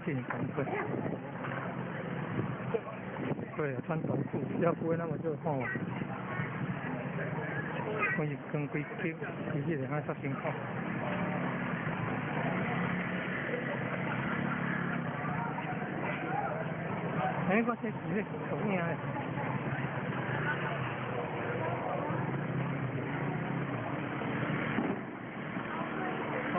进防备。对啊，穿短裤，要不会那么热哦。可以跟规矩，规矩人爱小辛苦。哎，我这是咧做咩咧？哦。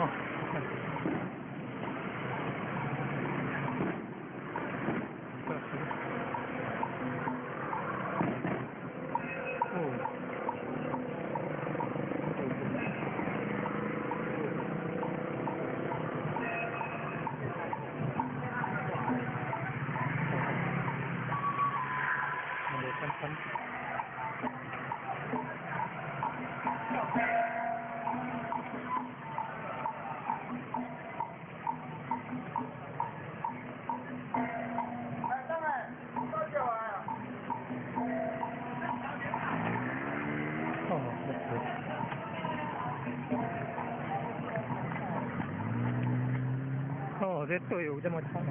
哦，这队伍这么长啊！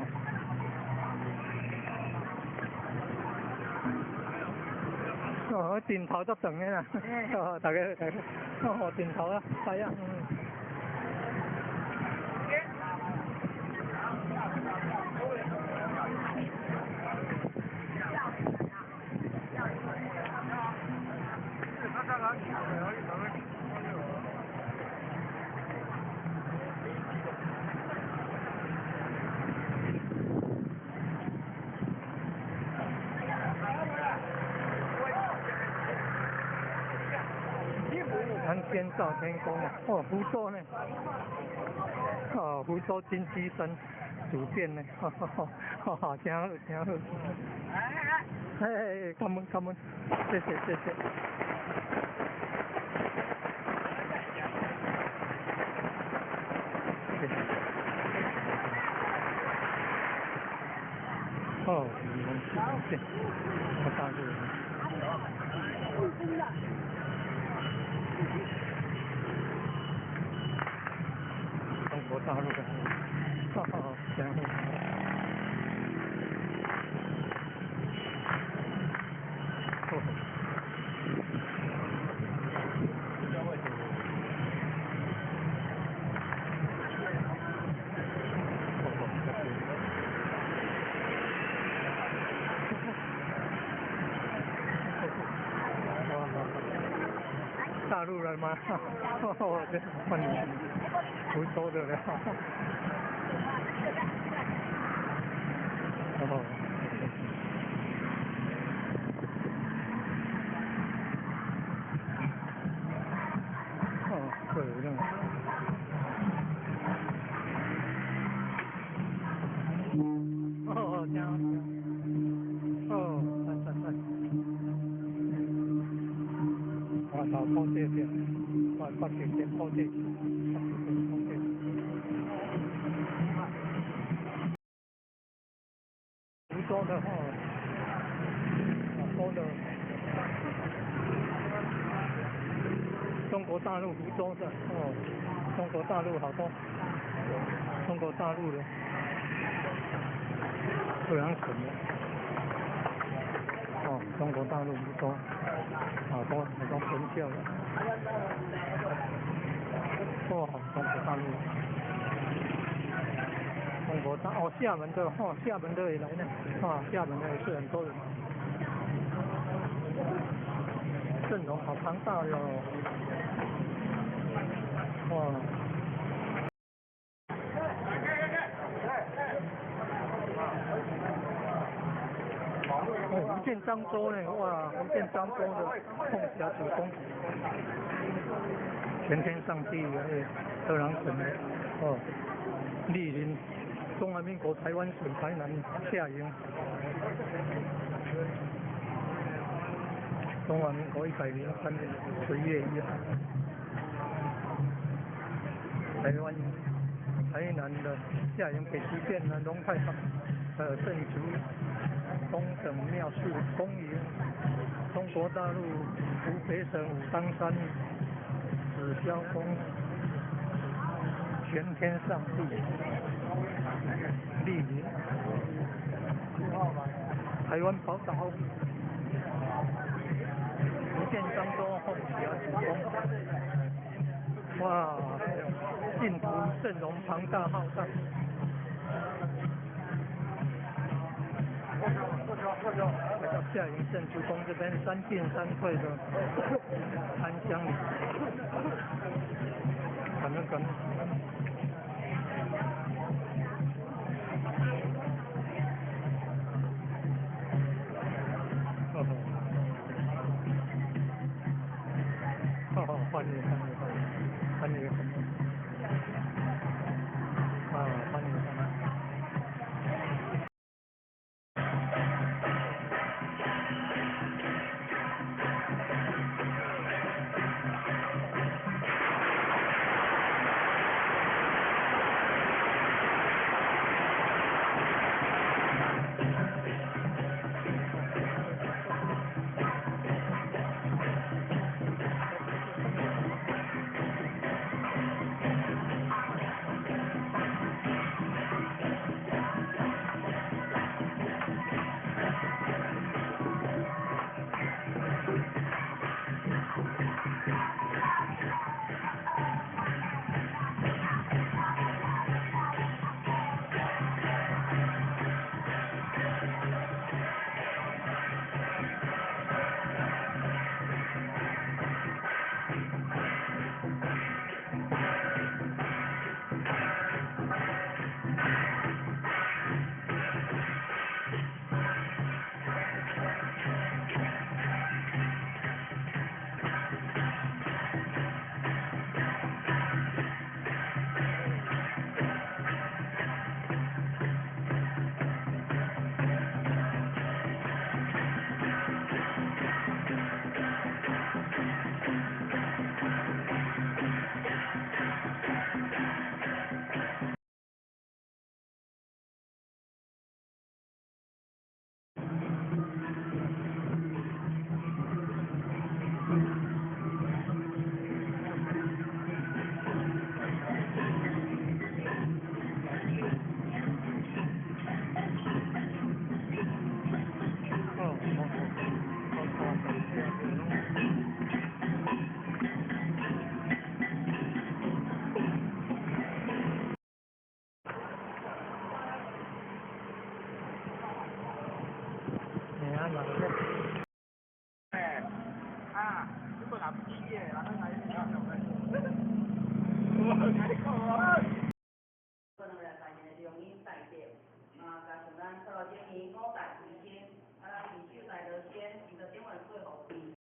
哦，顶头都长的啦。哦，大家哦，顶头啊，係啊，人间照天宫啊！哦，福州呢？哦，福州金鸡生主店呢？哈哈哈，真好，真好。哎，感恩，谢谢。哦，谢谢，我大陆人。中国大陆的，哈哈，真好。大陆人吗？哦，这换福州的了。哦，对，这样。哦，这样。哦，对。我到高铁店，我高铁店高铁。福州的哦，福州的，中国大陆福州的哦，中国大陆好多，中国大陆的，贵阳省的，哦，中国大陆福州，好多分校的，哦，中国大陆。厦门的哦，厦门的也来呢，啊，厦门的也是很多人，阵容好庞大哟，哇！哦，福建漳州呢，哇，福建漳州的凤霞主公，全天上帝特朗省的哦，莅临中华民国台湾省台南下营，中华民国103年10月1号，台南的下营北极线的龙太坊镇族东等庙树公营，中国大陆湖北省武当山紫霄宫全天上帝。立民，台湾宝岛，福建漳州凤霞主攻，哇，幸福阵容庞大浩荡。来到下营镇主攻这边3进3退的安乡里，可能。欢迎，欢迎。可能来发现的中医带掉，加上咱操这年古代时间，咱研究带到先，伊就点完做好。